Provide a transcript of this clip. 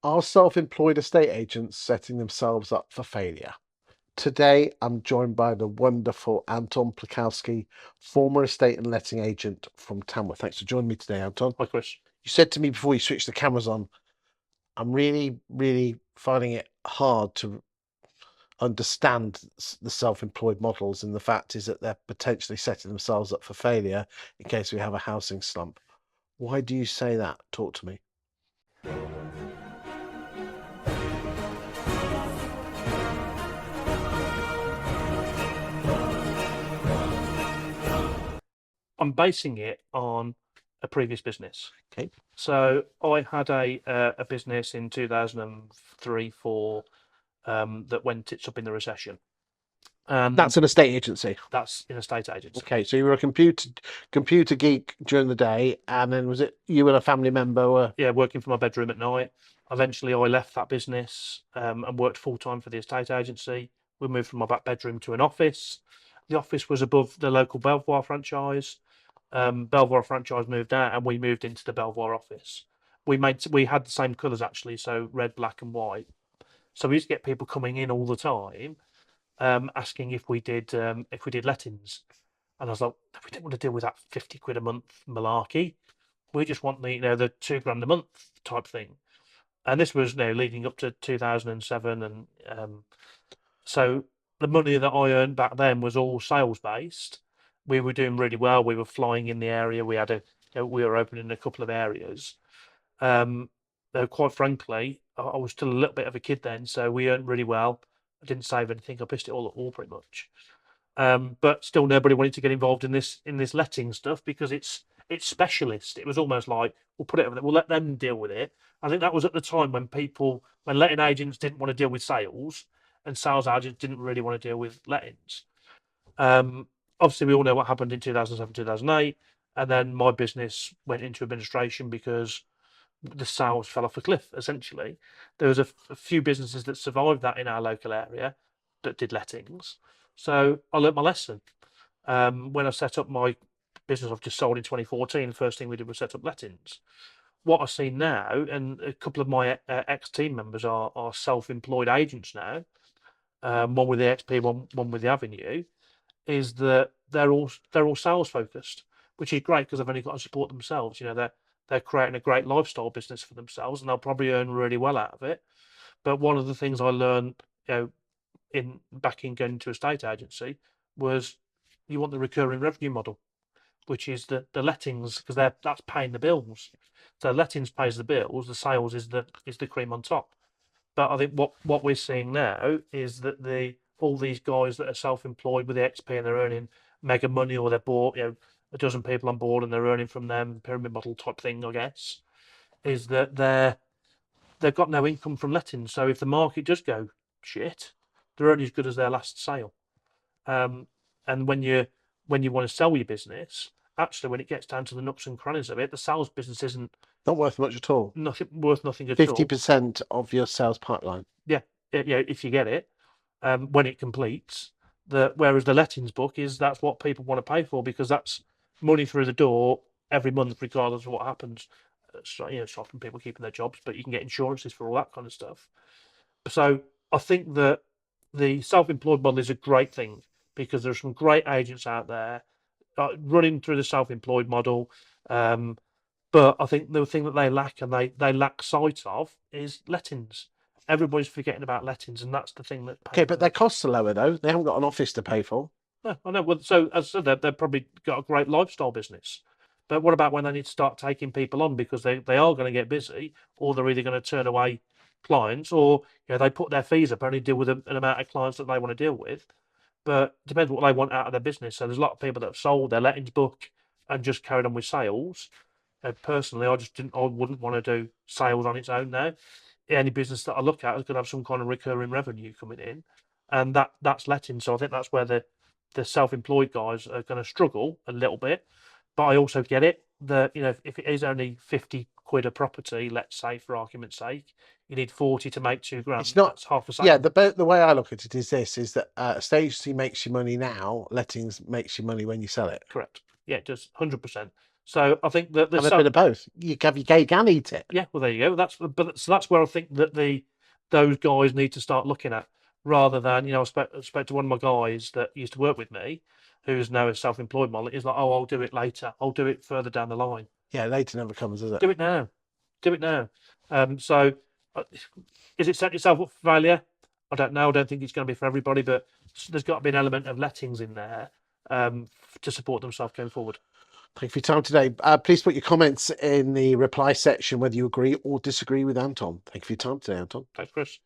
Are self-employed estate agents setting themselves up for failure? Today, I'm joined by the wonderful Anton Plackowski, former estate and letting agent from Tamworth. Thanks for joining me today, Anton. Hi, Chris. You said to me before you switched the cameras on, I'm really, really finding it hard to understand the self-employed models, and the fact is that they're potentially setting themselves up for failure in case we have a housing slump. Why do you say that? Talk to me. I'm basing it on a previous business. Okay. So I had a business in 2003, 4 that went tits up in the recession. That's an estate agency. That's in a estate agency. Okay, so you were a computer geek during the day, and then was it you and a family member were? Yeah, working from my bedroom at night. Eventually, I left that business and worked full time for the estate agency. We moved from my back bedroom to an office. The office was above the local Belvoir franchise. Belvoir franchise moved out, and we moved into the Belvoir office. We had the same colours actually, so red, black, and white. So we used to get people coming in all the time, asking if we did lettings, and I was like, we didn't want to deal with that 50 quid a month malarkey. We just want the £2 grand a month type thing. And this was leading up to 2007, and so the money that I earned back then was all sales based. We were doing really well. We were flying in the area. We were opening a couple of areas. Though quite frankly, I was still a little bit of a kid then, so we earned really well. I didn't save anything. I pissed it all at all pretty much. But still, nobody wanted to get involved in this letting stuff because it's specialist. It was almost like we'll let them deal with it. I think that was at the time when letting agents didn't want to deal with sales, and sales agents didn't really want to deal with lettings. Obviously, we all know what happened in 2007, 2008, and then my business went into administration because the sales fell off a cliff. Essentially, there was a few businesses that survived that in our local area that did lettings. So I learnt my lesson. When I set up my business I've just sold in 2014, the first thing we did was set up lettings. What I see now, and a couple of my ex-team members are self-employed agents now, one with the XP, one with the Avenue, is that they're all sales focused, which is great because they've only got to support themselves. They're creating a great lifestyle business for themselves, and they'll probably earn really well out of it. But one of the things I learned, back in going to a estate agency, was you want the recurring revenue model, which is the lettings, because that's paying the bills. So lettings pays the bills, the sales is the cream on top. But I think what we're seeing now is that all these guys that are self-employed with the XP and they're earning mega money, or they're bought a dozen people on board and they're earning from them, pyramid model type thing, I guess, is that they've got no income from lettings. So if the market does go shit, they're only as good as their last sale. And when you want to sell your business, actually, when it gets down to the nooks and crannies of it, the sales business isn't Not worth much at all. worth nothing at all. 50% of your sales pipeline. Yeah, if you get it, when it completes. Whereas the lettings book that's what people want to pay for, because that's money through the door every month, regardless of what happens. So, stopping people keeping their jobs, but you can get insurances for all that kind of stuff. So I think that the self-employed model is a great thing because there's some great agents out there running through the self-employed model. But I think the thing that they lack, and they lack sight of, is lettings. Everybody's forgetting about lettings, and that's the thing that. Okay, but their costs are lower though. They haven't got an office to pay for. No, I know. Well, so as I said, they've probably got a great lifestyle business. But what about when they need to start taking people on because they are going to get busy, or they're either going to turn away clients, or they put their fees up and only deal with an amount of clients that they want to deal with. But it depends what they want out of their business. So there's a lot of people that have sold their lettings book and just carried on with sales. Personally, I wouldn't want to do sales on its own now. Any business that I look at is going to have some kind of recurring revenue coming in, and that's letting. So I think that's where the self-employed guys are going to struggle a little bit. But I also get it that if it is only 50 quid a property, let's say for argument's sake, you need 40 to make £2 grand. It's not. That's half a sale. Yeah, the way I look at it is that estate agency makes you money now, lettings makes you money when you sell it. Correct. Yeah, it does 100%. So I think that Have a bit of both. You can have your cake and eat it. yeah, well there you go. That's where I think that those guys need to start looking at, rather than, I spoke to one of my guys that used to work with me, who's now a self-employed model. He's like, oh, I'll do it later. I'll do it further down the line. Yeah, later never comes, does it? Do it now. Do it now. So, uh, is it set yourself up for failure? I don't know. I don't think it's going to be for everybody, but there's got to be an element of lettings in there to support themselves going forward. Thank you for your time today. Please put your comments in the reply section whether you agree or disagree with Anton. Thank you for your time today, Anton. Thanks, Chris.